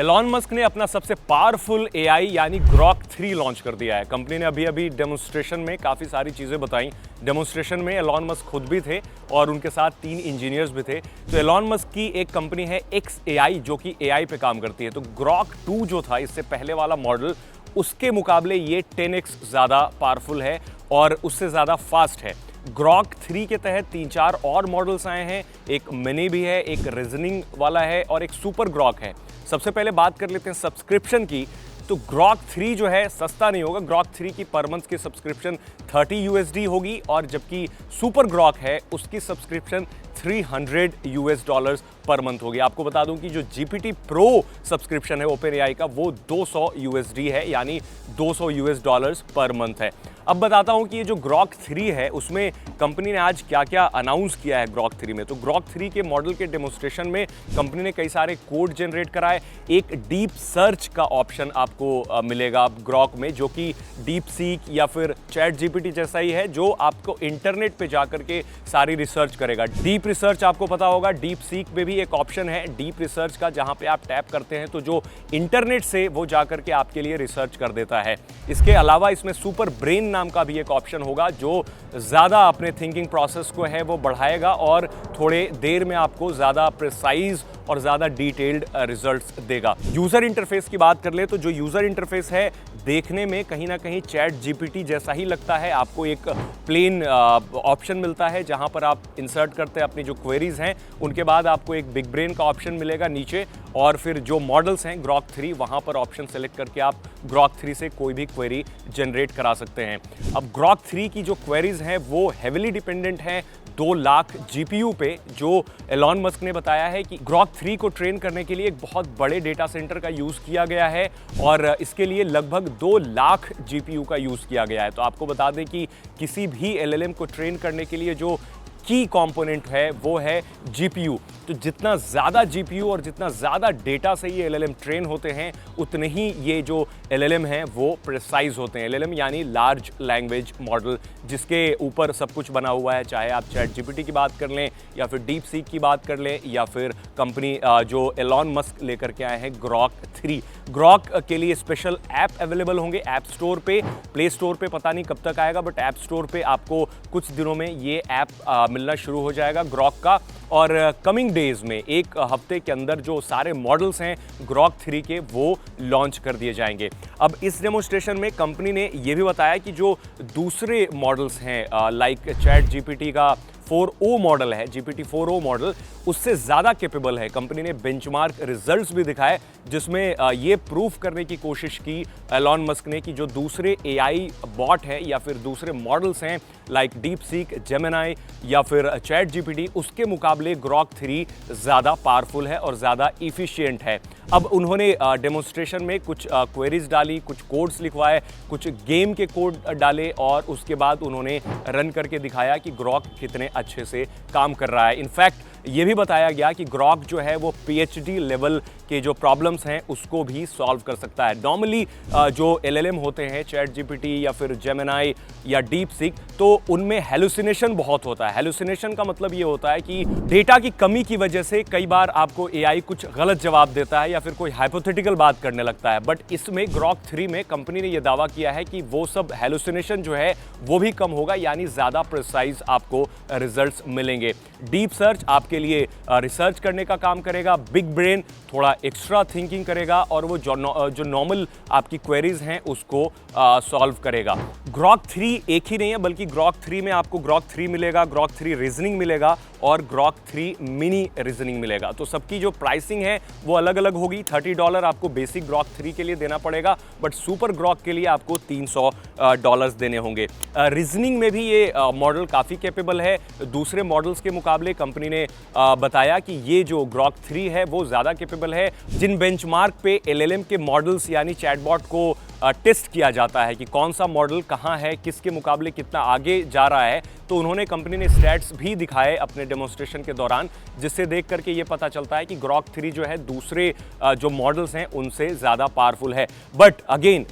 Elon Musk ने अपना सबसे पावरफुल एआई यानी ग्रॉक 3 लॉन्च कर दिया है। कंपनी ने अभी डेमोन्स्ट्रेशन में काफ़ी सारी चीज़ें बताई। डेमोन्स्ट्रेशन में एलॉन मस्क खुद भी थे और उनके साथ 3 इंजीनियर्स भी थे। तो एलॉन मस्क की एक कंपनी है XAI जो कि एआई पे काम करती है। तो ग्रॉक 2 जो था, इससे पहले वाला मॉडल, उसके मुकाबले ये 10x ज़्यादा पावरफुल है और उससे ज़्यादा फास्ट है। ग्रॉक 3 के तहत 3-4 और मॉडल्स आए हैं। एक मिनी भी है, एक रीजनिंग वाला है और एक सुपर ग्रॉक है। सबसे पहले बात कर लेते हैं सब्सक्रिप्शन की। तो ग्रॉक 3 जो है सस्ता नहीं होगा। ग्रॉक 3 की पर मंथ की सब्सक्रिप्शन $30 होगी और जबकि सुपर ग्रॉक है उसकी सब्सक्रिप्शन $300 पर मंथ होगी। आपको बता दूं कि जो GPT प्रो सब्सक्रिप्शन है ओपन एआई का, वो $200 है, यानी $200 पर मंथ है। अब बताता हूं कि ये जो ग्रॉक 3 है उसमें कंपनी ने आज क्या क्या अनाउंस किया है ग्रॉक 3 में। तो ग्रॉक 3 के मॉडल के डेमोन्स्ट्रेशन में कंपनी ने कई सारे कोड जनरेट कराए। एक डीप सर्च का ऑप्शन आपको मिलेगा ग्रॉक में, जो कि डीप सीक या फिर चैट जीपीटी जैसा ही है, जो आपको इंटरनेट पे जाकर के सारी रिसर्च करेगा। डीप रिसर्च आपको पता होगा, डीप सीक में भी एक ऑप्शन है डीप रिसर्च का, जहां पे आप टैप करते हैं तो जो इंटरनेट से वो जाकर के आपके लिए रिसर्च कर देता है। इसके अलावा इसमें सुपर ब्रेन नाम का भी एक ऑप्शन होगा जो ज़्यादा अपने थिंकिंग प्रोसेस को है वो बढ़ाएगा और थोड़े देर में आपको ज़्यादा प्रिसाइज और ज़्यादा डिटेल्ड रिजल्ट्स देगा। यूज़र इंटरफेस की बात कर ले तो जो यूज़र इंटरफेस है देखने में कहीं ना कहीं चैट जीपीटी जैसा ही लगता है। आपको एक प्लेन ऑप्शन मिलता है जहां पर आप इंसर्ट करते हैं अपनी जो क्वेरीज हैं, उनके बाद आपको एक बिग ब्रेन का ऑप्शन मिलेगा नीचे, और फिर जो मॉडल्स हैं ग्रॉक 3 वहां पर ऑप्शन सेलेक्ट करके आप ग्रॉक 3 से कोई भी क्वेरी जनरेट करा सकते हैं। अब ग्रॉक 3 की जो क्वेरीज हैं वो हेविली डिपेंडेंट हैं 2 लाख जीपीयू पे, जो एलॉन मस्क ने बताया है कि ग्रॉक 3 को ट्रेन करने के लिए एक बहुत बड़े डेटा सेंटर का यूज़ किया गया है और इसके लिए लगभग 2 लाख जीपीयू का यूज़ किया गया है। तो आपको बता दें कि किसी भी एलएलएम को ट्रेन करने के लिए जो की कंपोनेंट है वो है जीपीयू। तो जितना ज़्यादा जीपीयू और जितना ज़्यादा डेटा से ये एलएलएम ट्रेन होते हैं, उतने ही ये जो एलएलएम हैं वो प्रिसाइज होते हैं। एलएलएम यानी लार्ज लैंग्वेज मॉडल, जिसके ऊपर सब कुछ बना हुआ है, चाहे आप चैट जीपीटी की बात कर लें या फिर डीप सीक की बात कर लें या फिर कंपनी जो एलॉन मस्क लेकर के आए हैं ग्रॉक 3। ग्रॉक के लिए स्पेशल ऐप अवेलेबल होंगे ऐप स्टोर पे। प्ले स्टोर पे पता नहीं कब तक आएगा, बट ऐप स्टोर पे आपको कुछ दिनों में ये ऐप मिलना शुरू हो जाएगा ग्रॉक का। और कमिंग डेज में, एक हफ्ते के अंदर, जो सारे मॉडल्स हैं ग्रॉक 3 के वो लॉन्च कर दिए जाएंगे। अब इस डेमोन्स्ट्रेशन में कंपनी ने ये भी बताया कि जो दूसरे मॉडल्स हैं लाइक चैट जीपीटी का 4o मॉडल है, GPT 4o मॉडल, उससे ज़्यादा कैपेबल है। कंपनी ने बेंचमार्क रिजल्ट्स भी दिखाए जिसमें ये प्रूफ करने की कोशिश की एलॉन मस्क ने कि जो दूसरे एआई बॉट है या फिर दूसरे मॉडल्स हैं लाइक डीप सीक, जेमिनी या फिर चैट जीपीटी, उसके मुकाबले ग्रॉक 3 ज़्यादा पावरफुल है और ज़्यादा इफ़िशियंट है। अब उन्होंने डेमोन्स्ट्रेशन में कुछ क्वेरीज डाली, कुछ कोड्स लिखवाए, कुछ गेम के कोड डाले और उसके बाद उन्होंने रन करके दिखाया कि ग्रॉक कितने अच्छे से काम कर रहा है। इनफैक्ट ये भी बताया गया कि ग्रॉक जो है वो PhD लेवल के जो प्रॉब्लम्स हैं उसको भी सॉल्व कर सकता है। नॉर्मली जो LLM होते हैं, चैट जीपीटी या फिर जेमिनी या डीप सीक, तो उनमें हेलुसिनेशन बहुत होता है। हेलुसिनेशन का मतलब ये होता है कि डेटा की कमी की वजह से कई बार आपको AI कुछ गलत जवाब देता है या फिर कोई हाइपोथेटिकल बात करने लगता है। बट इसमें ग्रॉक 3 में कंपनी ने यह दावा किया है कि वो सब हेलुसिनेशन जो है वो भी कम होगा, यानी ज़्यादा प्रिसाइज आपको रिजल्ट्स मिलेंगे। डीप सर्च आपके लिए रिसर्च करने का काम करेगा, बिग ब्रेन थोड़ा एक्स्ट्रा थिंकिंग करेगा और वो जो नॉर्मल आपकी क्वेरीज हैं उसको सॉल्व करेगा। ग्रॉक 3 एक ही नहीं है, बल्कि ग्रॉक 3 में आपको ग्रॉक 3 मिलेगा, ग्रॉक 3 रीजनिंग मिलेगा और ग्रॉक 3 मिनी रीजनिंग मिलेगा। तो सबकी जो प्राइसिंग है वो अलग अलग होगी। $30 आपको बेसिक ग्रॉक 3 के लिए देना पड़ेगा, बट सुपर ग्रॉक के लिए आपको $300 देने होंगे। रीजनिंग में भी ये मॉडल काफ़ी कैपेबल है दूसरे मॉडल्स के मुकाबले। कंपनी ने बताया कि ये जो ग्रॉक 3 है वो ज़्यादा कैपेबल है। जिन बेंचमार्क पे LLM के मॉडल्स यानी चैटबॉट को टेस्ट किया जाता है कि कौन सा मॉडल कहाँ है, किसके मुकाबले कितना आगे जा रहा है। तो उन्होंने कंपनी ने स्टैट्स भी दिखाए अपने डेमोन्स्ट्रेशन के दौरान, जिससे देख करके ये पता चलता है कि ग्रॉक 3 जो है दूसरे जो मॉडल्स हैं उनसे ज़्यादा पावरफुल है। बट अगेन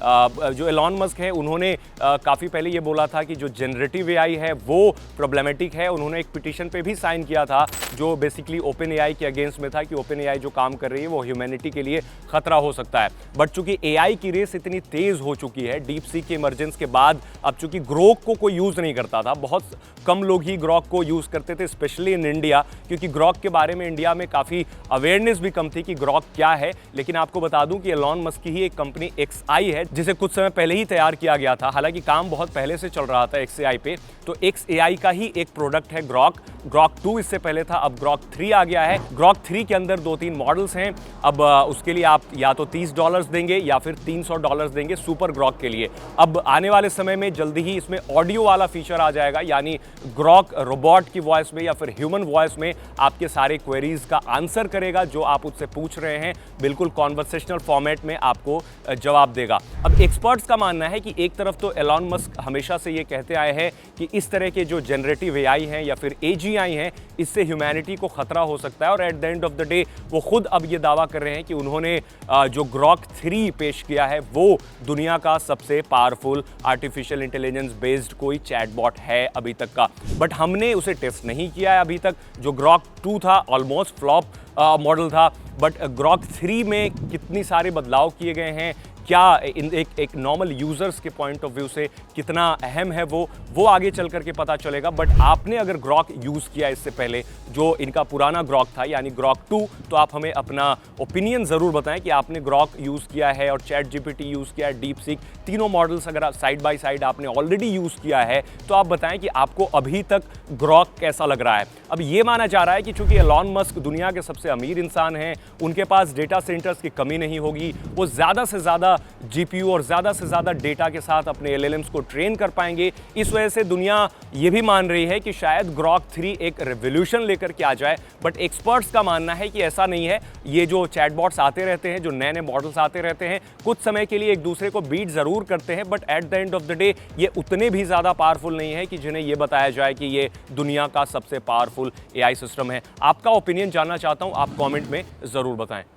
जो एलॉन मस्क है उन्होंने काफ़ी पहले ये बोला था कि जो जनरेटिव एआई है वो प्रॉब्लमेटिक है। उन्होंने एक पिटीशन पे भी साइन किया था जो बेसिकली ओपन एआई के अगेंस्ट में था कि ओपन एआई जो काम कर रही है वो ह्यूमैनिटी के लिए खतरा हो सकता है। बट चूंकि एआई की रेस इतनी तेज हो चुकी है डीप सीक के इमरजेंस के बाद, अब चूंकि ग्रोक को कोई यूज़ नहीं करता था, बहुत कम लोग ही ग्रॉक को यूज़ करते थे, स्पेशली इन इंडिया, क्योंकि ग्रॉक के बारे में इंडिया में काफ़ी अवेयरनेस भी कम थी कि ग्रॉक क्या है। लेकिन आपको बता दूं कि एलॉन मस्क की ही एक कंपनी XAI है जिसे कुछ समय पहले ही तैयार किया गया था, हालांकि काम बहुत पहले से चल रहा था XAI पे। तो XAI का ही एक प्रोडक्ट है ग्रॉक 2 इससे पहले था, अब ग्रॉक 3 आ गया है। ग्रॉक 3 के अंदर 2-3 मॉडल्स हैं। अब उसके लिए आप या तो $30 देंगे या फिर $300 देंगे सुपर ग्रॉक के लिए। अब आने वाले समय में जल्दी ही इसमें ऑडियो वाला फीचर आ जाएगा, यानी ग्रॉक रोबोट की वॉइस में या फिर ह्यूमन वॉइस में आपके सारे क्वेरीज का आंसर करेगा जो आप उससे पूछ रहे हैं, बिल्कुल कॉन्वर्सेशनल फॉर्मेट में आपको जवाब देगा। अब एक्सपर्ट्स का मानना है कि एक तरफ तो एलॉन मस्क हमेशा से ये कहते आए हैं कि इस तरह के जो जनरेटिव एआई हैं या फिर AGI हैं, इससे ह्यूमैनिटी को खतरा हो सकता है। और at the end of the day वो खुद अब ये दावा कर रहे हैं कि उन्होंने जो ग्रॉक 3 पेश किया है वो दुनिया का सबसे पावरफुल आर्टिफिशियल इंटेलिजेंस बेस्ड कोई चैटबॉट है अभी तक का। बट हमने उसे टेस्ट नहीं किया है अभी तक। जो ग्रॉक 2 था ऑलमोस्ट फ्लॉप मॉडल था, बट ग्रॉक 3 में कितनी सारे बदलाव किए गए हैं, क्या एक नॉर्मल यूजर्स के पॉइंट ऑफ व्यू से कितना अहम है वो आगे चल करके पता चलेगा। बट आपने अगर ग्रॉक यूज़ किया इससे पहले, जो इनका पुराना ग्रॉक था यानी ग्रॉक 2, तो आप हमें अपना ओपिनियन ज़रूर बताएं कि आपने ग्रॉक यूज़ किया है और चैट जीपीटी यूज़ किया है, डीप सीक, तीनों मॉडल्स अगर साइड बाय साइड आपने ऑलरेडी यूज़ किया है तो आप बताएं कि आपको अभी तक ग्रॉक कैसा लग रहा है। अब ये माना जा रहा है कि चूंकि एलॉन मस्क दुनिया के सबसे अमीर इंसान हैं, उनके पास डेटा सेंटर्स की कमी नहीं होगी, वो ज़्यादा से ज़्यादा GPU और ज़्यादा से ज़्यादा डेटा के साथ अपने LLMs को ट्रेन कर पाएंगे। इस वजह से दुनिया ये भी मान रही है कि शायद ग्रॉक 3 एक रेवोल्यूशन लेकर के आ जाए। बट एक्सपर्ट्स का मानना है कि ऐसा नहीं है। ये जो चैटबॉट्स आते रहते हैं, जो नए नए मॉडल्स आते रहते हैं, कुछ समय के लिए एक दूसरे को बीट ज़रूर करते हैं, but at the end of the day ये उतने भी ज़्यादा पावरफुल नहीं है कि जिन्हें ये बताया जाए कि ये दुनिया का सबसे पावरफुल AI सिस्टम है। आपका ओपिनियन जानना चाहता हूँ, आप कॉमेंट में ज़रूर बताएं।